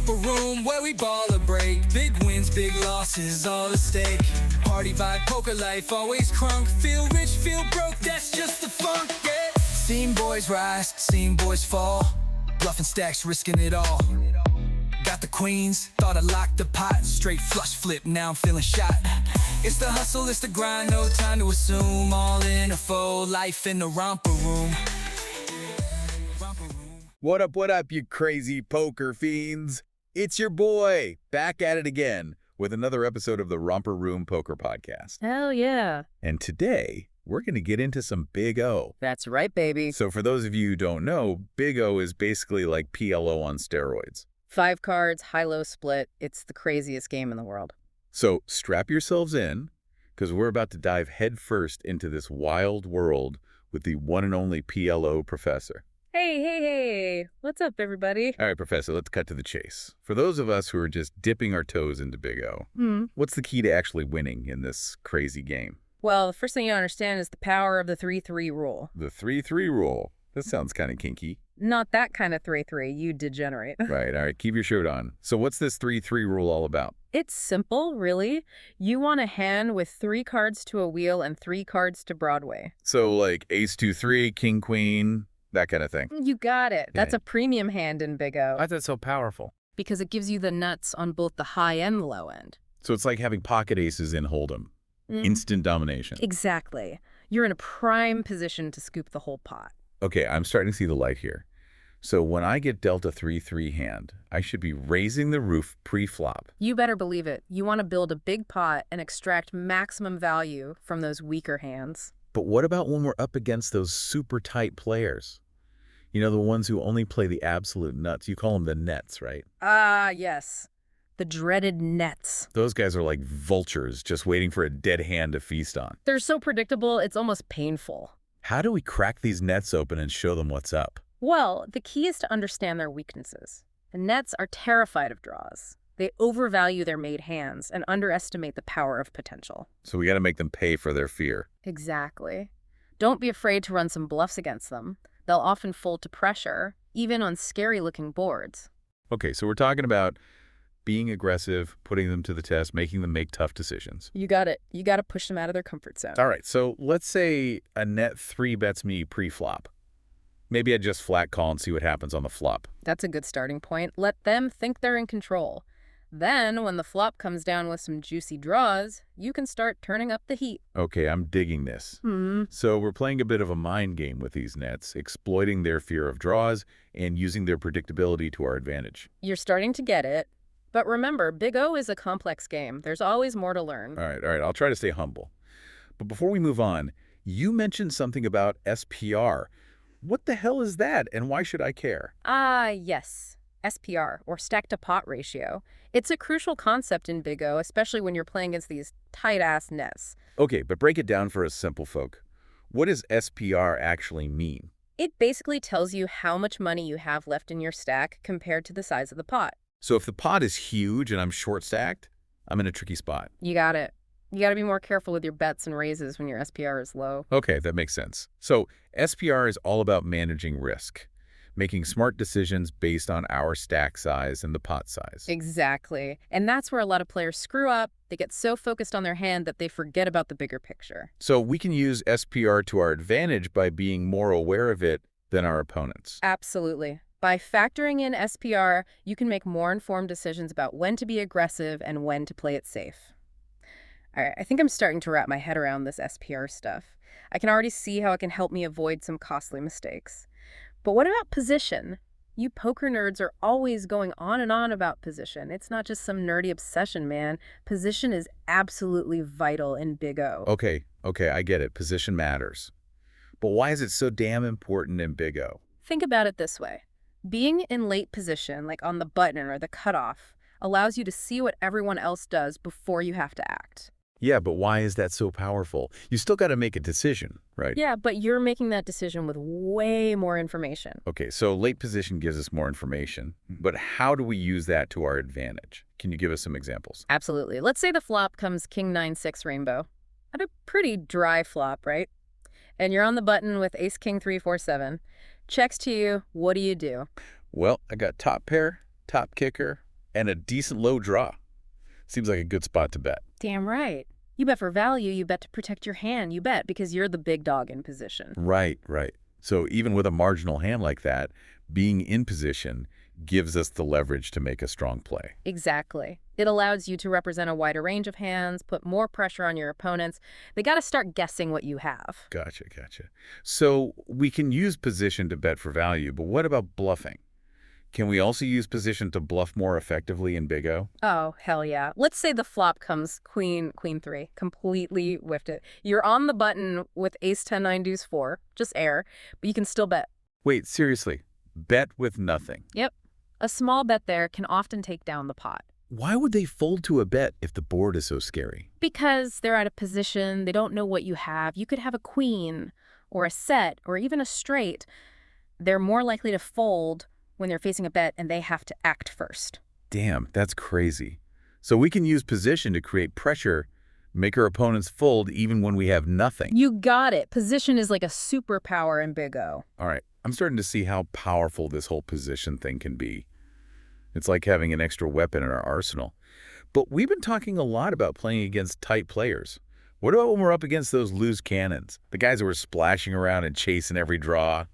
romper room where we ball a break. Big wins, big losses, all at stake. Party vibe, poker life, always crunk. Feel rich, feel broke, that's just the funk, yeah. Seen boys rise, seen boys fall. Bluffing stacks, risking it all. Got the queens, thought I locked the pot. Straight flush flip, now I'm feeling shot. It's the hustle, it's the grind, no time to assume. All in a faux life in the romper room. What up, you crazy poker fiends? It's your boy, back at it again with another episode of the Romper Room Poker Podcast. Hell yeah. And today, we're going to get into some Big O. That's right, baby. So for those of you who don't know, Big O is basically like PLO on steroids. 5 cards, high-low split. It's the craziest game in the world. So strap yourselves in, because we're about to dive headfirst into this wild world with the one and only PLO professor. Hey. What's up, everybody? All right, Professor, let's cut to the chase. For those of us who are just dipping our toes into Big O, what's the key to actually winning in this crazy game? Well, the first thing you understand is the power of the 3-3 rule. The 3-3 rule. That sounds kind of kinky. Not that kind of 3-3, you degenerate. Right, all right, keep your shirt on. So what's this 3-3 rule all about? It's simple, really. You want a hand with 3 cards to a wheel and 3 cards to Broadway. So like ace-2-3, king-queen, that kind of thing. You got it. Yeah. That's a premium hand in Big O. Why is that so powerful? Because it gives you the nuts on both the high and the low end. So it's like having pocket aces in Hold'em. Instant domination. Exactly. You're in a prime position to scoop the whole pot. Okay, I'm starting to see the light here. So when I get dealt a 3-3 hand, I should be raising the roof pre-flop. You better believe it. You want to build a big pot and extract maximum value from those weaker hands. But what about when we're up against those super tight players? You know, the ones who only play the absolute nuts. You call them the nets, right? Ah, yes. The dreaded nets. Those guys are like vultures just waiting for a dead hand to feast on. They're so predictable, it's almost painful. How do we crack these nets open and show them what's up? Well, the key is to understand their weaknesses. The nets are terrified of draws. They overvalue their made hands and underestimate the power of potential. So we got to make them pay for their fear. Exactly. Don't be afraid to run some bluffs against them. They'll often fold to pressure, even on scary-looking boards. Okay, so we're talking about being aggressive, putting them to the test, making them make tough decisions. You got it. You got to push them out of their comfort zone. All right, so let's say a net 3 bets me pre-flop. Maybe I just flat call and see what happens on the flop. That's a good starting point. Let them think they're in control. Then, when the flop comes down with some juicy draws, you can start turning up the heat. Okay, I'm digging this. So we're playing a bit of a mind game with these nets, exploiting their fear of draws and using their predictability to our advantage. You're starting to get it. But remember, Big O is a complex game. There's always more to learn. All right, I'll try to stay humble. But before we move on, you mentioned something about SPR. What the hell is that, and why should I care? Yes. SPR, or stack-to-pot ratio. It's a crucial concept in Big O, especially when you're playing against these tight-ass nets. Okay, but break it down for us simple folk. What does SPR actually mean? It basically tells you how much money you have left in your stack compared to the size of the pot. So if the pot is huge and I'm short-stacked, I'm in a tricky spot. You got it. You got to be more careful with your bets and raises when your SPR is low. Okay, that makes sense. So SPR is all about managing risk, making smart decisions based on our stack size and the pot size. Exactly. And that's where a lot of players screw up. They get so focused on their hand that they forget about the bigger picture. So we can use SPR to our advantage by being more aware of it than our opponents. Absolutely. By factoring in SPR, you can make more informed decisions about when to be aggressive and when to play it safe. All right, I think I'm starting to wrap my head around this SPR stuff. I can already see how it can help me avoid some costly mistakes. But what about position? You poker nerds are always going on and on about position. It's not just some nerdy obsession, man. Position is absolutely vital in Big O. Okay, I get it. Position matters. But why is it so damn important in Big O? Think about it this way. Being in late position, like on the button or the cutoff, allows you to see what everyone else does before you have to act. Yeah, but why is that so powerful? You still got to make a decision, right? Yeah, but you're making that decision with way more information. Okay, so late position gives us more information, but how do we use that to our advantage? Can you give us some examples? Absolutely. Let's say the flop comes King 9-6 rainbow. At a pretty dry flop, right? And you're on the button with Ace King 3-4-7. Checks to you. What do you do? Well, I got top pair, top kicker, and a decent low draw. Seems like a good spot to bet. Damn right. You bet for value, you bet to protect your hand, you bet because you're the big dog in position. Right, right. So even with a marginal hand like that, being in position gives us the leverage to make a strong play. Exactly. It allows you to represent a wider range of hands, put more pressure on your opponents. They got to start guessing what you have. Gotcha, gotcha. So we can use position to bet for value, but what about bluffing? Can we also use position to bluff more effectively in Big O? Oh, hell yeah. Let's say the flop comes queen, queen 3. Completely whiffed it. You're on the button with ace 10, 9, deuce 4. Just air, but you can still bet. Wait, seriously? Bet with nothing? Yep. A small bet there can often take down the pot. Why would they fold to a bet if the board is so scary? Because they're out of position, they don't know what you have. You could have a queen, or a set, or even a straight. They're more likely to fold when they're facing a bet and they have to act first. Damn, that's crazy. So we can use position to create pressure, make our opponents fold even when we have nothing. You got it. Position is like a superpower in Big O. All right, I'm starting to see how powerful this whole position thing can be. It's like having an extra weapon in our arsenal. But we've been talking a lot about playing against tight players. What about when we're up against those loose cannons? The guys who are splashing around and chasing every draw?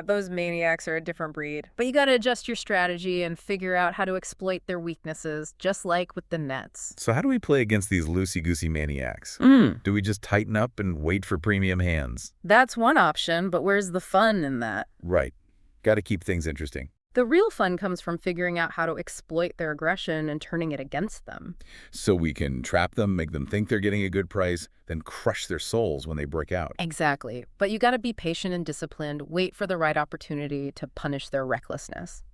Those maniacs are a different breed. But you got to adjust your strategy and figure out how to exploit their weaknesses, just like with the Nets. So how do we play against these loosey-goosey maniacs? Do we just tighten up and wait for premium hands? That's one option, but where's the fun in that? Right. Got to keep things interesting. The real fun comes from figuring out how to exploit their aggression and turning it against them. So we can trap them, make them think they're getting a good price, then crush their souls when they break out. Exactly. But you got to be patient and disciplined, wait for the right opportunity to punish their recklessness.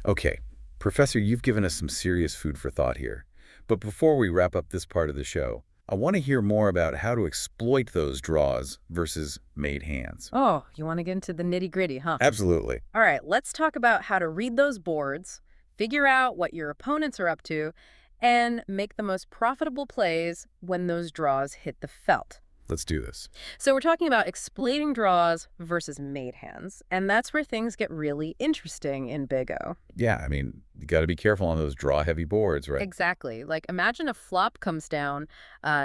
Okay, Professor, you've given us some serious food for thought here. But before we wrap up this part of the show, I want to hear more about how to exploit those draws versus made hands. Oh, you want to get into the nitty-gritty, huh? Absolutely. All right, let's talk about how to read those boards, figure out what your opponents are up to, and make the most profitable plays when those draws hit the felt. Let's do this. So we're talking about exploiting draws versus made hands, and that's where things get really interesting in Big O. Yeah, I mean, you got to be careful on those draw-heavy boards, right? Exactly. Like, imagine a flop comes down,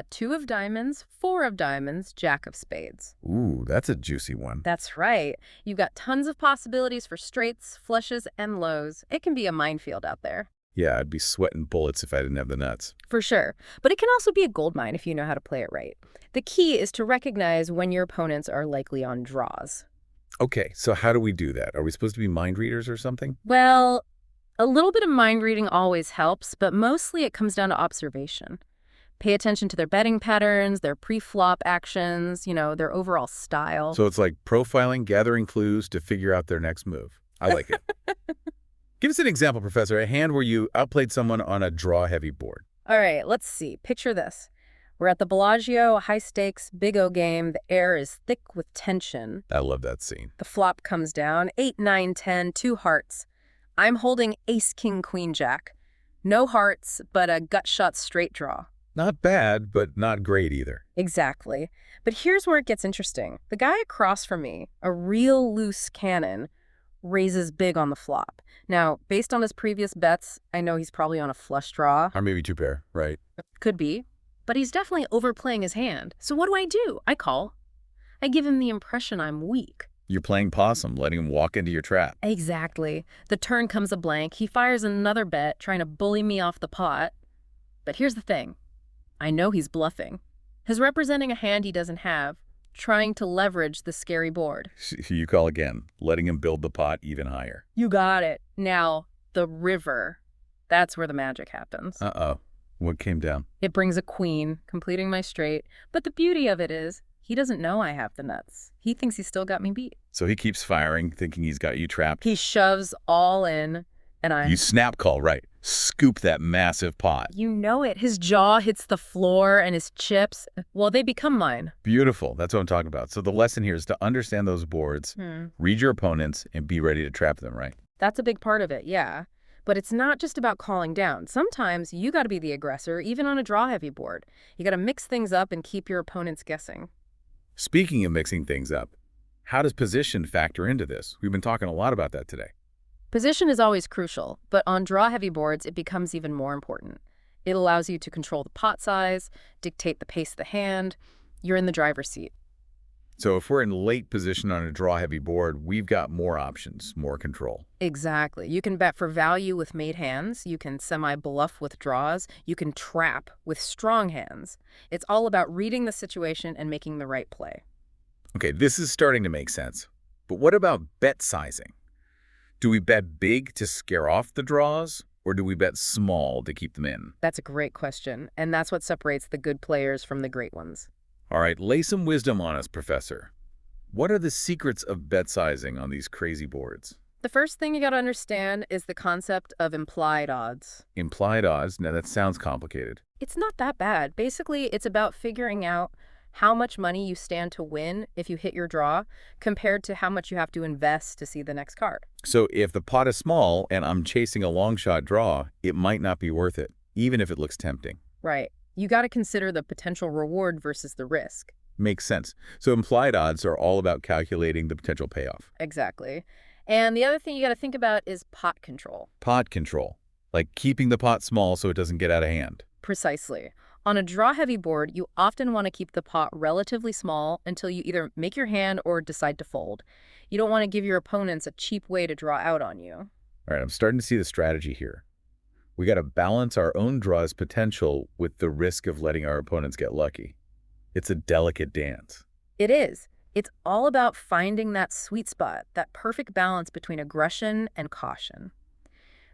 2 of diamonds, 4 of diamonds, jack of spades. Ooh, that's a juicy one. That's right. You've got tons of possibilities for straights, flushes, and lows. It can be a minefield out there. Yeah, I'd be sweating bullets if I didn't have the nuts. For sure. But it can also be a goldmine if you know how to play it right. The key is to recognize when your opponents are likely on draws. Okay, so how do we do that? Are we supposed to be mind readers or something? Well, a little bit of mind reading always helps, but mostly it comes down to observation. Pay attention to their betting patterns, their pre-flop actions, their overall style. So it's like profiling, gathering clues to figure out their next move. I like it. Give us an example, Professor, a hand where you outplayed someone on a draw-heavy board. All right, let's see. Picture this. We're at the Bellagio, a high-stakes Big O game. The air is thick with tension. I love that scene. The flop comes down, 8, 9, 10, 2 hearts. I'm holding ace, king, queen, jack. No hearts, but a gut shot straight draw. Not bad, but not great either. Exactly. But here's where it gets interesting. The guy across from me, a real loose cannon, raises big on the flop. Now, based on his previous bets, I know he's probably on a flush draw. Or maybe two pair, right? Could be. But he's definitely overplaying his hand. So what do? I call. I give him the impression I'm weak. You're playing possum, letting him walk into your trap. Exactly. The turn comes a blank. He fires another bet, trying to bully me off the pot. But here's the thing. I know he's bluffing. He's representing a hand he doesn't have, trying to leverage the scary board. You call again, letting him build the pot even higher. You got it. Now, the river. That's where the magic happens. Uh-oh. What came down? It brings a queen, completing my straight. But the beauty of it is, he doesn't know I have the nuts. He thinks he's still got me beat. So he keeps firing, thinking he's got you trapped. He shoves all in, and You snap call, right. Scoop that massive pot. You know it. His jaw hits the floor and his chips, well, they become mine. Beautiful. That's what I'm talking about. So the lesson here is to understand those boards, read your opponents, and be ready to trap them, right? That's a big part of it, yeah. But it's not just about calling down. Sometimes you got to be the aggressor, even on a draw-heavy board. You got to mix things up and keep your opponents guessing. Speaking of mixing things up, how does position factor into this? We've been talking a lot about that today. Position is always crucial, but on draw-heavy boards, it becomes even more important. It allows you to control the pot size, dictate the pace of the hand. You're in the driver's seat. So if we're in late position on a draw-heavy board, we've got more options, more control. Exactly. You can bet for value with made hands. You can semi-bluff with draws. You can trap with strong hands. It's all about reading the situation and making the right play. Okay, this is starting to make sense. But what about bet sizing? Do we bet big to scare off the draws, or do we bet small to keep them in? That's a great question, and that's what separates the good players from the great ones. All right, lay some wisdom on us, Professor. What are the secrets of bet sizing on these crazy boards? The first thing you got to understand is the concept of implied odds. Implied odds? Now that sounds complicated. It's not that bad. Basically, it's about figuring out how much money you stand to win if you hit your draw compared to how much you have to invest to see the next card. So if the pot is small and I'm chasing a long shot draw, it might not be worth it, even if it looks tempting. Right. You got to consider the potential reward versus the risk. Makes sense. So implied odds are all about calculating the potential payoff. Exactly. And the other thing you got to think about is pot control. Pot control, like keeping the pot small so it doesn't get out of hand. Precisely. On a draw-heavy board, you often want to keep the pot relatively small until you either make your hand or decide to fold. You don't want to give your opponents a cheap way to draw out on you. All right, I'm starting to see the strategy here. We got to balance our own draw's potential with the risk of letting our opponents get lucky. It's a delicate dance. It is. It's all about finding that sweet spot, that perfect balance between aggression and caution.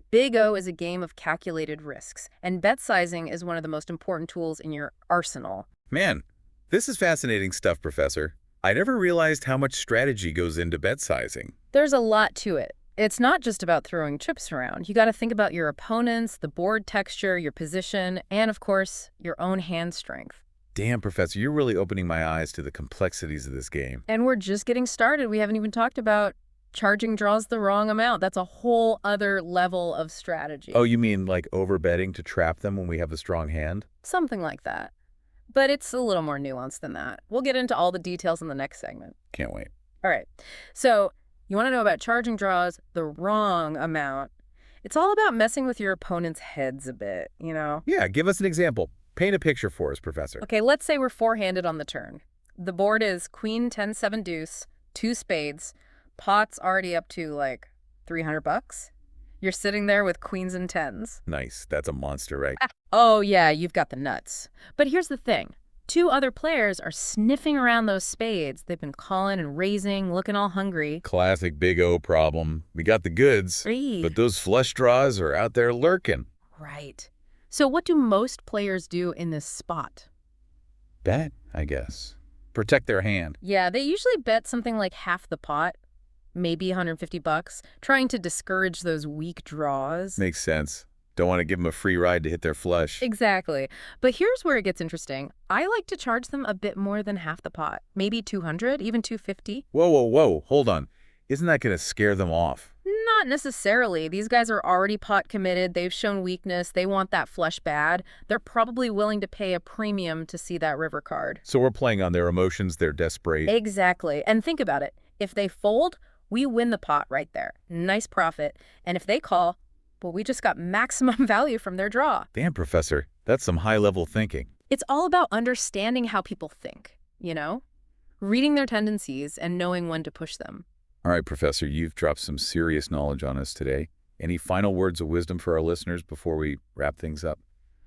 Big O is a game of calculated risks, and bet sizing is one of the most important tools in your arsenal. Man, this is fascinating stuff, Professor. I never realized how much strategy goes into bet sizing. There's a lot to it. It's not just about throwing chips around. You got to think about your opponents, the board texture, your position, and of course, your own hand strength. Damn, Professor, you're really opening my eyes to the complexities of this game. And we're just getting started. We haven't even talked about charging draws the wrong amount. That's a whole other level of strategy. Oh, you mean like overbetting to trap them when we have a strong hand? Something like that. But it's a little more nuanced than that. We'll get into all the details in the next segment. Can't wait. All right. So you want to know about charging draws the wrong amount. It's all about messing with your opponent's heads a bit, you know? Yeah, give us an example. Paint a picture for us, Professor. Okay, let's say we're four-handed on the turn. The board is queen, 10, 7 deuce, 2 spades. Pot's already up to like $300. You're sitting there with queens and tens. Nice. That's a monster, right? Oh, yeah, you've got the nuts. But here's the thing. 2 other players are sniffing around those spades. They've been calling and raising, looking all hungry. Classic Big O problem. We got the goods, but those flush draws are out there lurking. Right. So what do most players do in this spot? Bet, I guess. Protect their hand. Yeah, they usually bet something like half the pot, maybe $150, trying to discourage those weak draws. Makes sense. Don't want to give them a free ride to hit their flush. Exactly. But here's where it gets interesting. I like to charge them a bit more than half the pot, maybe 200, even 250. Whoa, whoa, whoa. Hold on. Isn't that going to scare them off? Not necessarily. These guys are already pot committed. They've shown weakness. They want that flush bad. They're probably willing to pay a premium to see that river card. So we're playing on their emotions. They're desperate. Exactly. And think about it. If they fold, we win the pot right there. Nice profit. And if they call, well, we just got maximum value from their draw. Damn, Professor. That's some high-level thinking. It's all about understanding how people think, you know? Reading their tendencies and knowing when to push them. All right, Professor, you've dropped some serious knowledge on us today. Any final words of wisdom for our listeners before we wrap things up?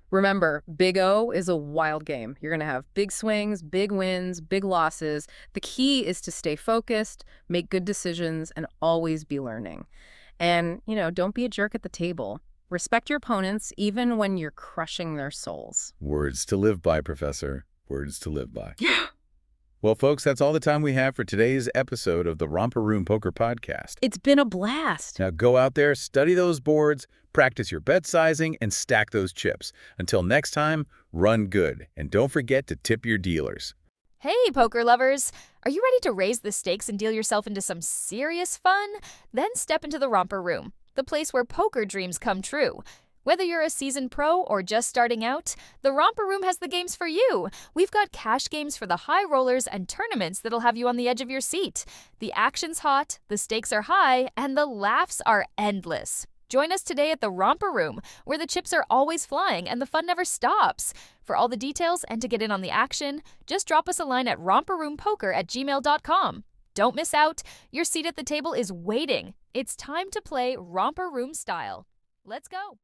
Remember, Big O is a wild game. You're going to have big swings, big wins, big losses. The key is to stay focused, make good decisions, and always be learning. And, you know, don't be a jerk at the table. Respect your opponents even when you're crushing their souls. Words to live by, Professor. Words to live by. Yeah. Well, folks, that's all the time we have for today's episode of the Romper Room Poker Podcast. It's been a blast. Now go out there, study those boards, practice your bet sizing, and stack those chips. Until next time, run good. And don't forget to tip your dealers. Hey, poker lovers! Are you ready to raise the stakes and deal yourself into some serious fun? Then step into the Romper Room, the place where poker dreams come true. Whether you're a seasoned pro or just starting out, the Romper Room has the games for you. We've got cash games for the high rollers and tournaments that'll have you on the edge of your seat. The action's hot, the stakes are high, and the laughs are endless. Join us today at the Romper Room, where the chips are always flying and the fun never stops. For all the details and to get in on the action, just drop us a line at romperroompoker@gmail.com. Don't miss out. Your seat at the table is waiting. It's time to play Romper Room style. Let's go.